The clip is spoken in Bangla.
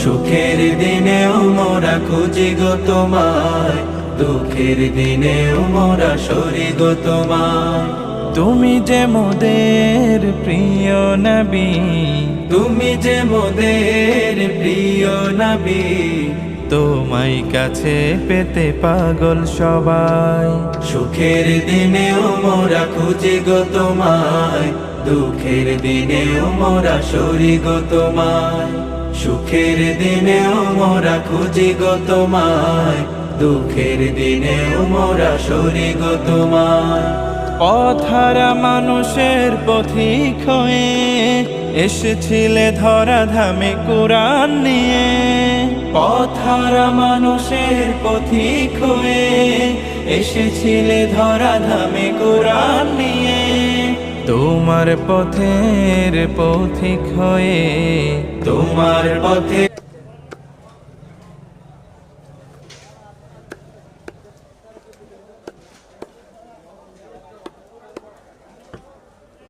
সুখের দিনেও মোরা খুঁজি গো তোমায়, দুঃখের দিনেও মোরা সরি গো তোমায়। তুমি যে মোদের প্রিয় নবী, তুমি যে মোদের প্রিয় নবী, তোমায় কাছে পেতে পাগল সবাই। সুখের দিনেও মোরা খুঁজি গো তোমায়, দুঃখের দিনেও মোরা সরি গো তোমায়। সুখের দিনেও মোরা খুঁজি গো তোমায়, দুঃখের দিনেও মোরা সরি গো তোমায়। পথহারা মানুষের পথিক হয়ে এসেছিলে ধরা ধামে কোরআন নিয়ে। পথহারা মানুষের পথিক হয়ে এসেছিলে ধরা ধামে কোরআন নিয়ে। তোমার পথের পথিক হয়ে তোমার পথে